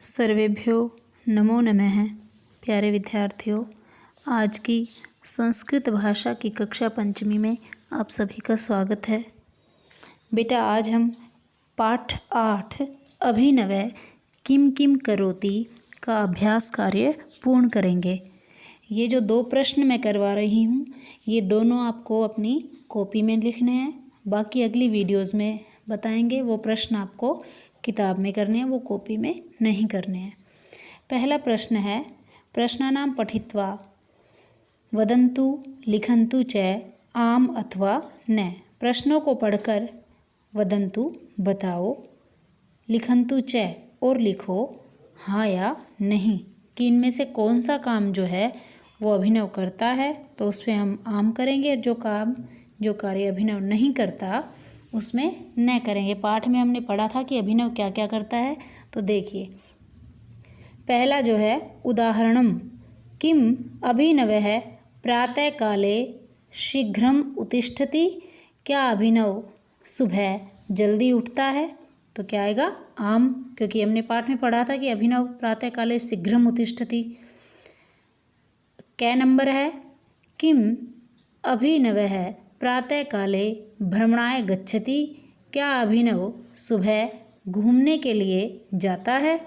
सर्वेभ्यो नमो नमः। प्यारे विद्यार्थियों, आज की संस्कृत भाषा की कक्षा पंचमी में आप सभी का स्वागत है। बेटा, आज हम पाठ 8 अभिनवः किम किम करोति का अभ्यास कार्य पूर्ण करेंगे। ये जो 2 प्रश्न मैं करवा रही हूँ, ये दोनों आपको अपनी कॉपी में लिखने हैं। बाकी अगली वीडियोज़ में बताएंगे, वो प्रश्न आपको किताब में करने हैं, वो कॉपी में नहीं करने हैं। पहला प्रश्न है, प्रश्नानां पठित्वा वदन्तु लिखन्तु च आम अथवा न। प्रश्नों को पढ़कर वदन्तु बताओ, लिखन्तु च और लिखो हाँ या नहीं कि इनमें से कौन सा काम जो है वो अभिनव करता है, तो उसमें हम आम करेंगे। जो कार्य अभिनव नहीं करता उसमें न करेंगे। पाठ में हमने पढ़ा था कि अभिनव क्या क्या करता है, तो देखिए पहला जो है उदाहरणम किम अभिनवः प्रातःकाले शीघ्रम उत्तिष्ठति। क्या अभिनव सुबह जल्दी उठता है, तो क्या आएगा आम, क्योंकि हमने पाठ में पढ़ा था कि अभिनव प्रातःकाले शीघ्रम उत्तिष्ठति। कै नंबर है किम अभिनवः प्रातःकाले भ्रमणाय गच्छति। क्या अभिनव सुबह घूमने के लिए जाता है,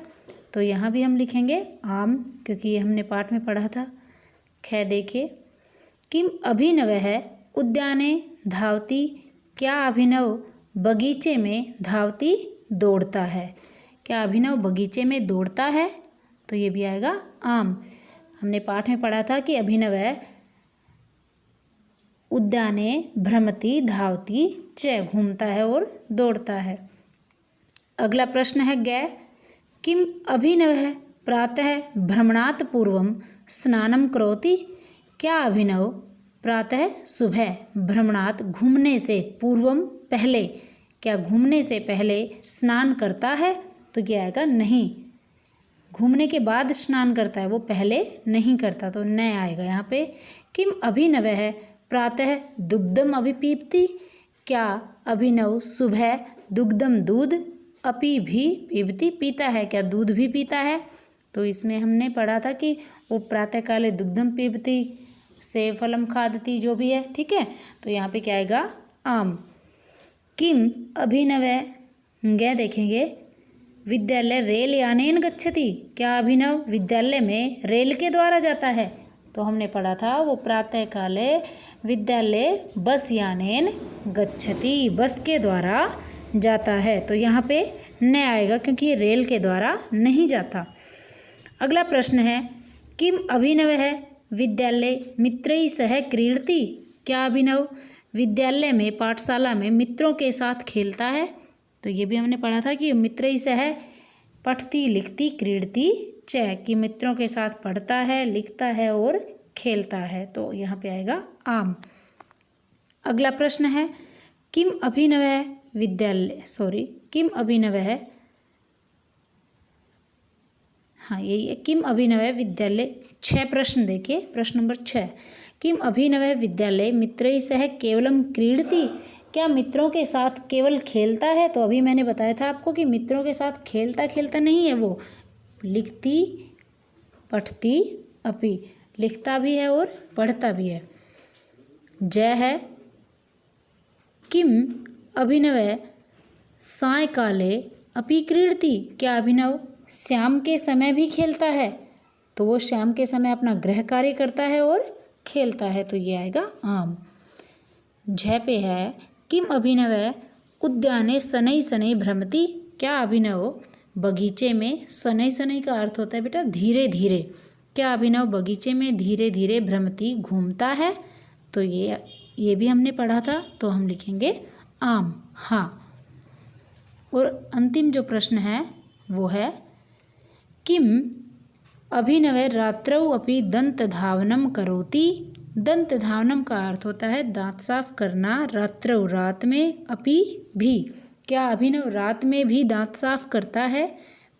तो यहाँ भी हम लिखेंगे आम, क्योंकि ये हमने पाठ में पढ़ा था। ख देखिए किम अभिनवः उद्याने धावति। क्या अभिनव बगीचे में धावती दौड़ता है। क्या अभिनव बगीचे में दौड़ता है, तो ये भी आएगा आम। हमने पाठ में पढ़ा था कि अभिनव उद्याने भ्रमति धावती च, घूमता है और दौड़ता है। अगला प्रश्न है गै किम अभिनवः प्रातः भ्रमणात् पूर्वं स्नानं करोति। क्या अभिनव प्रातः सुबह भ्रमणात् घूमने से पूर्वम पहले, क्या घूमने से पहले स्नान करता है, तो क्या आएगा नहीं। घूमने के बाद स्नान करता है, वो पहले नहीं करता, तो न आएगा यहाँ पे। किम अभिनवः प्रातः दुग्धम अभिपीबति। क्या अभिनव सुबह दुग्धम दूध अपी भी पीबती पीता है, क्या दूध भी पीता है, तो इसमें हमने पढ़ा था कि वो प्रातःकाले दुग्धम पीबती से फलम खादती, जो भी है, ठीक है। तो यहाँ पे क्या आएगा आम। किम अभिनवः गै देखेंगे विद्यालय रेल यानेन गच्छति। क्या अभिनव विद्यालय में रेल के द्वारा जाता है, तो हमने पढ़ा था वो प्रातःकाले विद्यालय बस यानेन गच्छति, बस के द्वारा जाता है, तो यहाँ पे न आएगा क्योंकि ये रेल के द्वारा नहीं जाता। अगला प्रश्न है किम अभिनवः विद्यालय मित्रैः सह क्रीडति। क्या अभिनव विद्यालय में पाठशाला में मित्रों के साथ खेलता है, तो ये भी हमने पढ़ा था कि मित्रैः सह पठति लिखति क्रीडति च, कि मित्रों के साथ पढ़ता है, लिखता है और खेलता है, तो यहाँ पे आएगा आम। अगला प्रश्न है किम अभिनवः किम अभिनवः, हाँ यही है, किम अभिनवः विद्यालय। 6 प्रश्न देखिए, प्रश्न नंबर 6 किम अभिनवः विद्यालय मित्रैः सह केवलम क्रीडति। क्या मित्रों के साथ केवल खेलता है, तो अभी मैंने बताया था आपको कि मित्रों के साथ खेलता नहीं है, वो लिखती पढ़ती अपि, लिखता भी है और पढ़ता भी है। जय है किम अभिनवः सायंकाले अपि क्रीडति। क्या अभिनव शाम के समय भी खेलता है, तो वो शाम के समय अपना गृह कार्य करता है और खेलता है, तो ये आएगा आम। झ पे है किम अभिनवः उद्याने शनै शनै भ्रमति। क्या अभिनव बगीचे में, शनै का अर्थ होता है बेटा धीरे धीरे, क्या अभिनव बगीचे में धीरे धीरे भ्रमति घूमता है, तो ये भी हमने पढ़ा था, तो हम लिखेंगे आम, हाँ। और अंतिम जो प्रश्न है वो है किम अभिनवः रात्रौ अपि दंत धावनम करोति। दंत धावनम का अर्थ होता है दांत साफ करना, रात्रौ रात में, अपि भी, क्या अभिनव रात में भी दांत साफ करता है,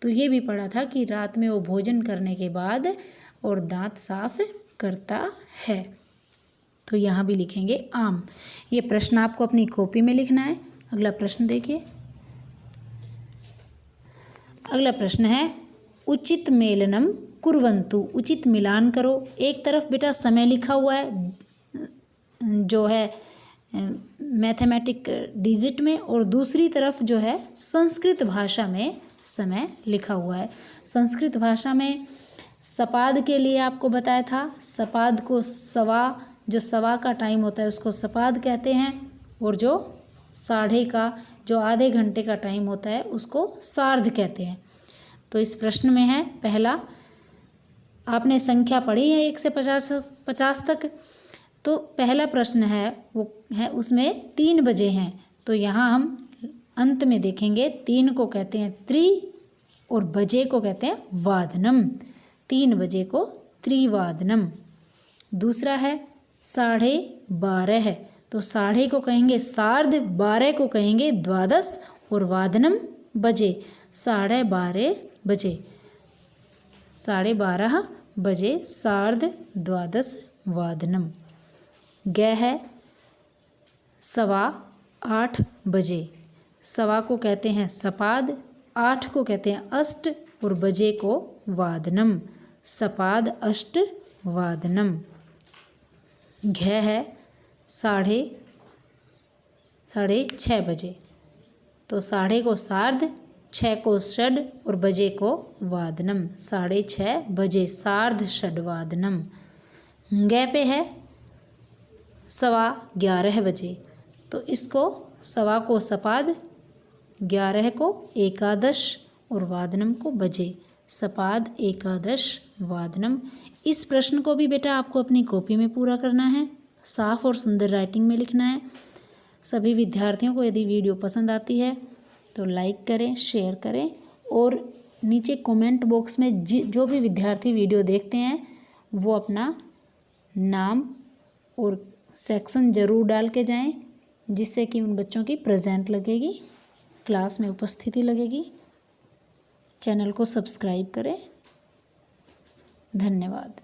तो ये भी पढ़ा था कि रात में वो भोजन करने के बाद और दांत साफ करता है, तो यहाँ भी लिखेंगे आम। ये प्रश्न आपको अपनी कॉपी में लिखना है। अगला प्रश्न देखिए। अगला प्रश्न है उचित मेलनम कुर्वन्तु, उचित मिलान करो। एक तरफ बेटा समय लिखा हुआ है जो है मैथमेटिक डिजिट में, और दूसरी तरफ जो है संस्कृत भाषा में समय लिखा हुआ है। संस्कृत भाषा में सपाद के लिए आपको बताया था, सपाद को सवा, जो सवा का टाइम होता है उसको सपाद कहते हैं, और जो साढ़े का, जो आधे घंटे का टाइम होता है उसको सार्ध कहते हैं। तो इस प्रश्न में है पहला, आपने संख्या पढ़ी है 1 से 50 तक, तो पहला प्रश्न है वो है उसमें 3 बजे हैं, तो यहाँ हम अंत में देखेंगे 3 को कहते हैं त्रि और बजे को कहते हैं वादनम, 3 बजे को त्रिवादनम। दूसरा है 12:30 है, तो साढ़े को कहेंगे सार्ध, 12 को कहेंगे द्वादश और वादनम बजे, 12:30 बजे, 12:30 बजे सार्ध द्वादश वादनम। ग है 8:15 बजे, सवा को कहते हैं सपाद, 8 को कहते हैं अष्ट और बजे को वादनम, सपाद अष्ट वादनम। घ है 6:30 बजे, तो साढ़े को सार्ध, 6 को षड और बजे को वादनम, 6:30 बजे सार्ध षडवादनम। ग पे है 11:15 बजे, तो इसको सवा को सपाद, 11 को एकादश और वादनम को बजे, सपाद एकादश वादनम। इस प्रश्न को भी बेटा आपको अपनी कॉपी में पूरा करना है, साफ और सुंदर राइटिंग में लिखना है। सभी विद्यार्थियों को यदि वीडियो पसंद आती है तो लाइक करें, शेयर करें, और नीचे कमेंट बॉक्स में जो भी विद्यार्थी वीडियो देखते हैं वो अपना नाम और सेक्शन ज़रूर डाल के जाएं, जिससे कि उन बच्चों की प्रेजेंट लगेगी, क्लास में उपस्थिति लगेगी। चैनल को सब्सक्राइब करें। धन्यवाद।